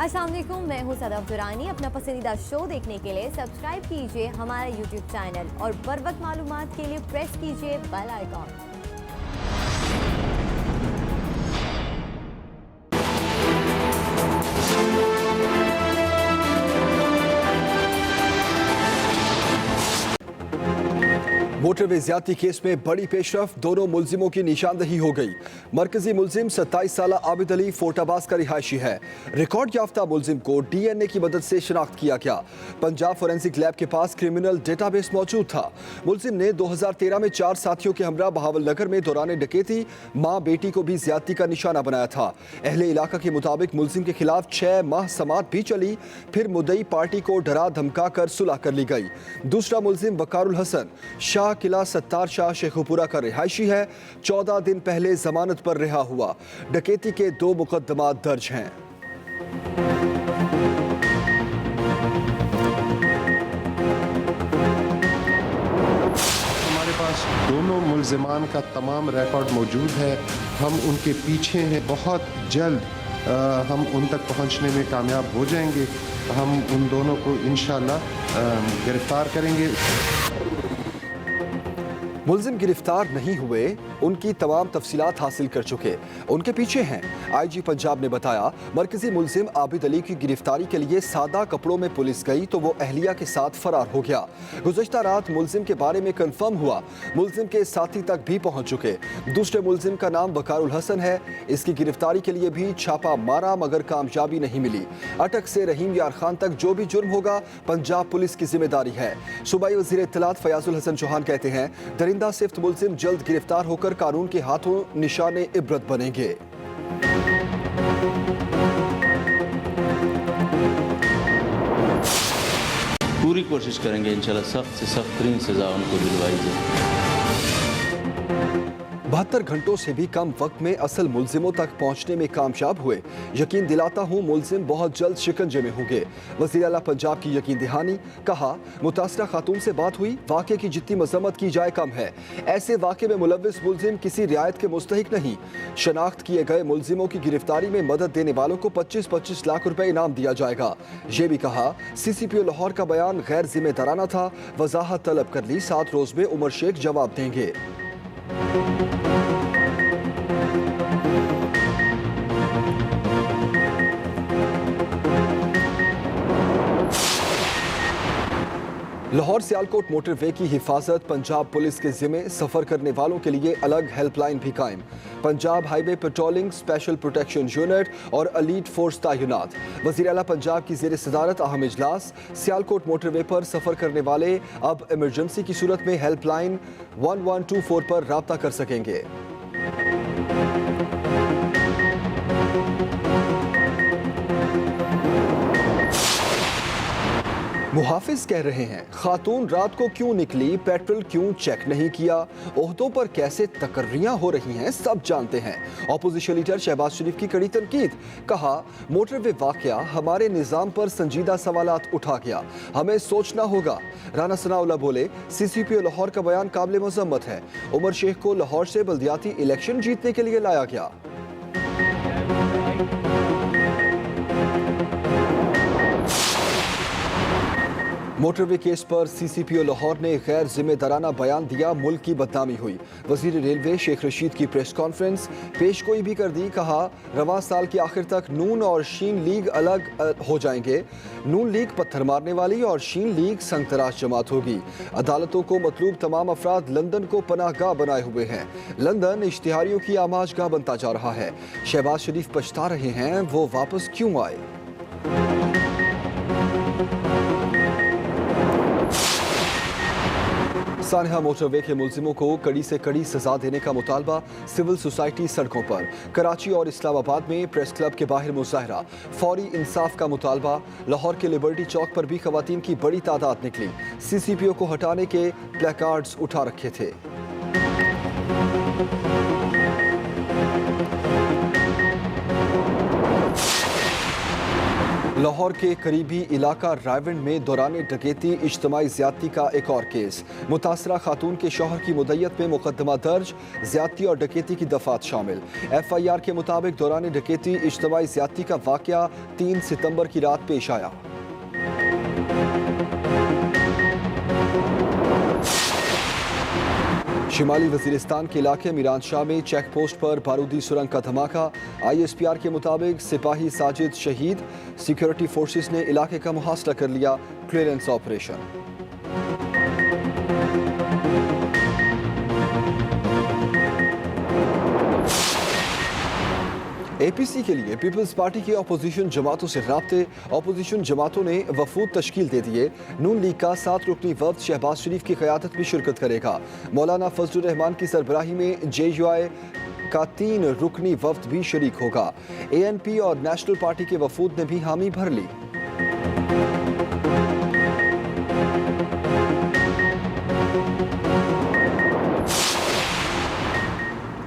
अस्सलाम वालेकुम, मैं हूं सदफ दुरानी। अपना पसंदीदा शो देखने के लिए सब्सक्राइब कीजिए हमारा यूट्यूब चैनल और बर वक्त मालूमात के लिए प्रेस कीजिए बेल आइकॉन। मोटरवे ज्यादती केस में बड़ी पेशरफ, दोनों मुलजिमों की निशानदही हो गई। मरकजी मुलजिम 27 साल आबिद अली फोर्टाबाज का रिहायशी है। रिकॉर्ड याफ्ता मुलजिम को DNA की मदद से शनाख्त किया गया। पंजाब फोरेंसिक लैब के पास क्रिमिनल डेटाबेस मौजूद था। मुलजिम ने 2013 में 4 साथियों के हमरा बहावल नगर में दौरान डकैती मां बेटी को भी ज्यादती का निशाना बनाया था। अहले इलाका के मुताबिक मुलजिम के खिलाफ 6 माह समाअत भी चली, फिर मुद्दई पार्टी को डरा धमका कर सुलह कर ली गई। दूसरा मुलजिम वकारुल हसन शाह किला सत्तार शाह शेखुपुरा का रिहायशी है। 14 दिन पहले जमानत पर रिहा हुआ। डकैती के 2 मुकदमात दर्ज हैं। हमारे पास दोनों मुल्जिमान का तमाम रिकॉर्ड मौजूद है। हम उनके पीछे हैं। बहुत जल्द हम उन तक पहुंचने में कामयाब हो जाएंगे। हम उन दोनों को इंशाअल्लाह गिरफ्तार करेंगे। मुलजिम गिरफ्तार नहीं हुए, उनकी तमाम तफसीलात हासिल कर चुके, उनके पीछे हैं। IG पंजाब ने बताया, मरकजी मुलजिम आबिद अली की गिरफ्तारी के लिए सादा कपड़ों में पुलिस गई तो वो अहलिया के साथ फरार हो गया। गुज़श्ता रात मुलजिम के बारे में कंफर्म हुआ, मुलजिम के साथी तक भी पहुंच चुके। दूसरे मुलजिम का नाम वकारुल हसन है। इसकी गिरफ्तारी के लिए भी छापा मारा मगर कामयाबी नहीं मिली। अटक से रहीम यार खान तक जो भी जुर्म होगा पंजाब पुलिस की जिम्मेदारी है। सूबाई वज़ीर इत्तलात फयाजुल हसन चौहान कहते हैं, दरिंदा सिफ्त मुलजिम जल्द गिरफ्तार होकर कानून के हाथों निशाने इबरत बनेंगे। पूरी कोशिश करेंगे इंशाल्लाह सख्त से सख्त तरीन सजा उनको दिलवाई जाए। 72 घंटों से भी कम वक्त में असल मुलजिमों तक पहुंचने में कामयाब हुए। यकीन दिलाता हूं मुलजिम बहुत जल्द शिकंजे में होंगे। वज़ीर आला पंजाब की यकीन दहानी। कहा, मुतासरा खातून से बात हुई, वाक़े की जितनी मजम्मत की जाए कम है। ऐसे वाक़े में मुलव्विस मुलजिम किसी रियायत के मुस्तहिक नहीं। शनाख्त किए गए मुलजिमों की गिरफ्तारी में मदद देने वालों को 25-25 लाख रुपए इनाम दिया जाएगा। ये भी कहा, CCPO लाहौर का बयान गैर जिम्मेदाराना था, वजाहत तलब कर ली। 7 रोज में उमर शेख जवाब देंगे। लाहौर सियालकोट मोटरवे की हिफाजत पंजाब पुलिस के जिम्मे। सफर करने वालों के लिए अलग हेल्पलाइन भी कायम। Punjab highway patrolling special protection unit और अलीट फोर्स तैनात। वज़ीर आला पंजाब की ज़ेर सदारत अहम इजलास। सियालकोट मोटरवे पर सफर करने वाले अब इमरजेंसी की सूरत में हेल्पलाइन 1124 पर राब्ता कर सकेंगे। मुहाफिज कह रहे हैं, खातून रात को क्यों निकली, पेट्रोल क्यों चेक नहीं किया, ओहदों पर कैसे तकर्रियां हो रही हैं, सब जानते हैं। ऑपोजिशन लीडर शहबाज शरीफ की कड़ी तनकीद। कहा, मोटरवे वाकया हमारे निज़ाम पर संजीदा सवालात उठा गया, हमें सोचना होगा। राना सनाउल्लाह बोले, CCPO लाहौर का बयान काबिल मजम्मत है। उमर शेख को लाहौर से बल्दियाती इलेक्शन जीतने के लिए लाया गया। मोटरवे केस पर CCPO लाहौर ने गैर जिम्मेदाराना बयान दिया, मुल्क की बदनामी हुई। वजीर रेलवे शेख रशीद की प्रेस कॉन्फ्रेंस पेशगोई भी कर दी। कहा, रवां साल के आखिर तक नून और शीन लीग अलग हो जाएंगे। नून लीग पत्थर मारने वाली और शीन लीग संगतराश जमात होगी। अदालतों को मतलूब तमाम अफराद लंदन को पनाहगाह बनाए हुए हैं। लंदन इश्तिहारियों की आमाजगाह बनता जा रहा है। शहबाज शरीफ पछता रहे हैं, वो वापस क्यों आए। सानहा मोटरवे के मुलजिमों को कड़ी से कड़ी सजा देने का मुतालबा। सिविल सोसाइटी सड़कों पर। कराची और इस्लामाबाद में प्रेस क्लब के बाहर मुजाहरा। फौरी इंसाफ का मुतालबा। लाहौर के लिबर्टी चौक पर भी खवातीन की बड़ी तादाद निकली। CCPO को हटाने के प्लेकार्ड्स उठा रखे थे। लाहौर के करीबी इलाका रायविंड में दौरान डकैती इज्तमाई ज्यादती का एक और केस। मुतासरा खातून के शौहर की मुद्दत में मुकदमा दर्ज, ज्यादती और डकैती की दफात शामिल। FIR के मुताबिक दौरान डकैती इज्तमाई ज्यादती का वाकया 3 सितंबर की रात पेश आया। शिमाली वजीरिस्तान के इलाके मीरान शाह में चेक पोस्ट पर बारूदी सुरंग का धमाका। ISPR के मुताबिक सिपाही साजिद शहीद। सिक्योरिटी फोर्सेस ने इलाके का मुहासरा कर लिया। Clearance operation. APC के लिए पीपल्स पार्टी की अपोजिशन जमातों से राब्ते। अपोजिशन जमातों ने वफूद तश्कील दे दिए। नून लीग का 7 रुकनी वफ्द शहबाज शरीफ की क़यादत में शिरकत करेगा। मौलाना फजलुर रहमान की सरबराही में JUI का 3 रुकनी वफ्द भी शरीक होगा। ANP और नेशनल पार्टी के वफूद ने भी हामी भर ली।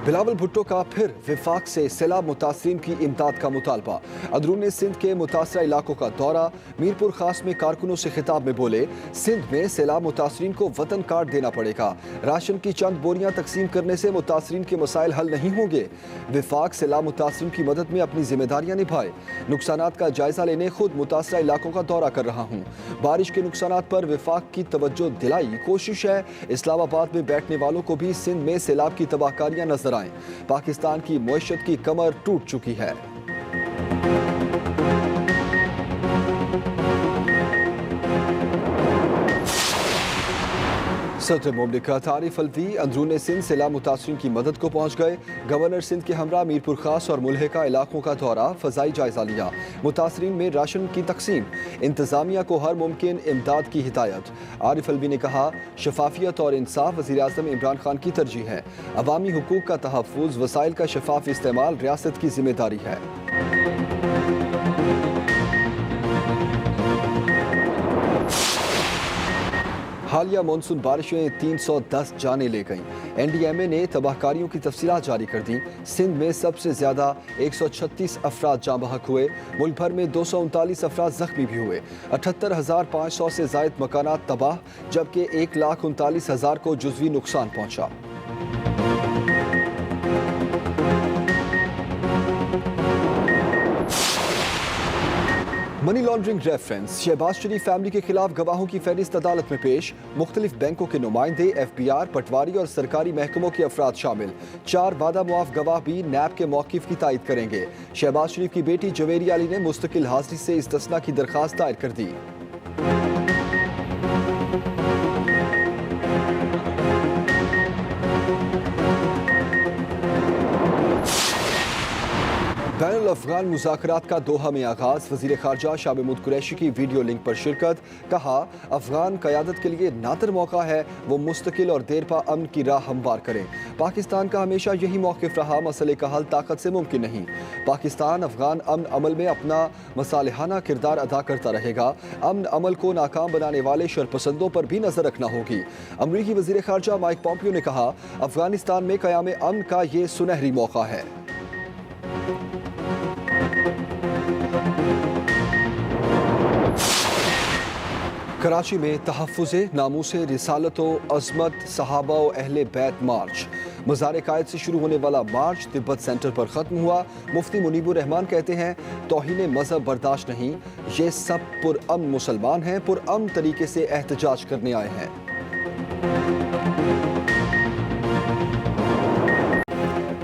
बिलावल भुट्टो का फिर विफाक से सैलाब मुतासरीन की इमदाद का मुतालबा। अंदरूनी सिंध के मुतासरा इलाकों का दौरा। मीरपुर खास में कारकुनों से खिताब में बोले, सिंध में सैलाब मुतासरीन को वतन कार्ड देना पड़ेगा। राशन की चंद बोरियां तकसीम करने से मुतासरीन के मसाइल हल नहीं होंगे। विफाक सैलाब मुतासरीन की मदद में अपनी जिम्मेदारियां निभाए। नुकसानात का जायजा लेने खुद मुतासरा इलाकों का दौरा कर रहा हूँ। बारिश के नुकसानात पर विफाक की तवज्जो दिलाई कोशिश है। इस्लामाबाद में बैठने वालों को भी सिंध में सैलाब की तबाहकारियां नजर। पाकिस्तान की मईशत की कमर टूट चुकी है। सदर मुमलिकत आरिफ अलवी अंदरूनी सिंध सैलाब मुतासरीन की मदद को पहुंच गए। गवर्नर सिंध के हमरा मीरपुर खास और मुल्हिका इलाकों का दौरा, फजाई जायजा लिया। मुतासरीन में राशन की तकसीम, इंतजामिया को हर मुमकिन इमदाद की हिदायत। आरिफ अलवी ने कहा, शफाफियत और इंसाफ वज़ीर आज़म इमरान खान की तरजीह है। अवामी हुकूक का तहफ़्फ़ुज़, वसाइल का शफाफ इस्तेमाल रियासत की जिम्मेदारी है। हालिया मानसून बारिशें 310 जाने ले गईं। NDMA ने तबाहकारियों की तफसीलात जारी कर दी। सिंध में सबसे ज्यादा 136 अफराद जाँ बहक हुए। मुल्क भर में 239 अफराद जख्मी भी हुए। 78,500 से जायद मकानात तबाह, जबकि 1,39,000 को जुज़वी नुकसान पहुंचा। मनी लॉन्ड्रिंग रेफरेंस, शहबाज शरीफ फैमिली के खिलाफ गवाहों की फहरिस्त अदालत में पेश। मुख्तलिफ बैंकों के नुमाइंदे, FBR, पटवारी और सरकारी महकमों के अफराद शामिल। 4 वादा मुआफ गवाह भी नैब के मौक़िफ़ की तायद करेंगे। शहबाज शरीफ की बेटी जवेरी अली ने मुस्तकिल हाजिरी से इस्तिस्ना की दरख्वास्त दायर कर दी। बैनुल अफ़गान मुज़ाकरात का दोहा में आगाज़। वज़ीर ख़ारजा शाह महमूद कुरैशी की वीडियो लिंक पर शिरकत। कहा, अफ़गान क़यादत के लिए नादिर मौका है, वो मुस्तकिल और देरपा अमन की राह हमवार करें। पाकिस्तान का हमेशा यही मौक़िफ़ रहा, मसले का हल ताकत से मुमकिन नहीं। पाकिस्तान अफ़गान अमन अमल में अपना मसालिहाना किरदार अदा करता रहेगा। अमन अमल को नाकाम बनाने वाले शरपसंदों पर भी नज़र रखना होगी। अमरीकी वज़ीर ख़ारजा माइक पॉम्पियो ने कहा, अफ़गानिस्तान में क़याम अमन का ये सुनहरी मौका है। कराची में तहफ़्फ़ुज़े नामूसे रिसालतो अज़मत सहाबा व अहले बैत मार्च। मज़ार कायद से शुरू होने वाला मार्च तिब्बत सेंटर पर ख़त्म हुआ। मुफ्ती मुनीबुर रहमान कहते हैं, तौहीन मज़हब बर्दाश्त नहीं, ये सब पुरअमन मुसलमान हैं, पुरअमन तरीके से एहतजाज करने आए हैं।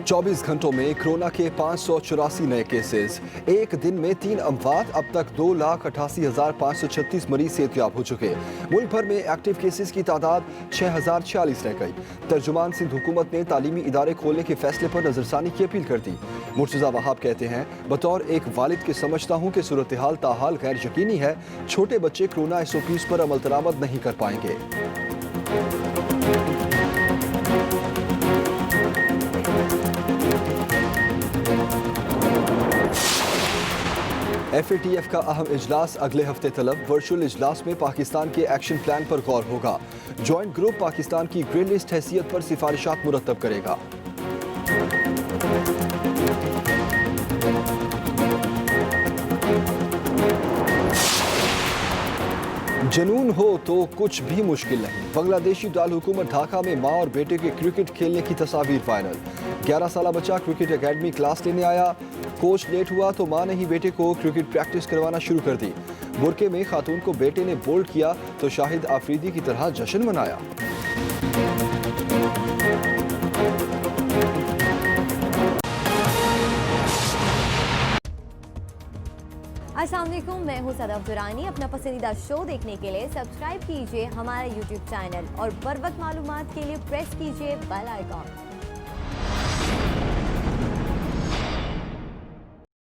24 घंटों में कोरोना के 584 नए केसेस। एक दिन में 3 अमवात। अब तक 2,88,536 मरीज सेहतयाब हो चुके। मुल्क भर में एक्टिव केसेस की तादाद 6,046 रह गई। तर्जुमान सिंध हुकूमत ने तालीमी इदारे खोलने के फैसले पर नजरसानी की अपील कर दी। मुर्तज़ा वहाब कहते हैं, बतौर एक वालिद के समझता हूँ कि सूरत हाल ताहाल गैर यकीनी है। छोटे बच्चे कोरोना SOPs पर अमल दरामद नहीं कर पाएंगे। FATF का अहम इजलास अगले हफ्ते तलब। वर्चुअल इजलास में पाकिस्तान के एक्शन प्लान पर गौर होगा। जॉइंट ग्रुप पाकिस्तान की ग्रे लिस्ट हैसियत पर सिफारिशात मुरतब करेगा। जुनून हो तो कुछ भी मुश्किल नहीं। बांग्लादेशी दारकूमत ढाका में मां और बेटे के क्रिकेट खेलने की तस्वीर वायरल। 11 साल बच्चा क्रिकेट एकेडमी क्लास लेने आया, कोच लेट हुआ तो मां ने ही बेटे को क्रिकेट प्रैक्टिस करवाना शुरू कर दी। बुरके में खातून को बेटे ने बोल्ड किया तो शाहिद आफरीदी की तरह जश्न मनाया। अस्सलाम वालेकुम, मैं हूं सदफ दुरानी। अपना पसंदीदा शो देखने के लिए सब्सक्राइब कीजिए हमारा YouTube चैनल और बर वक्त मालूमात के लिए प्रेस कीजिए बेल आइकॉन।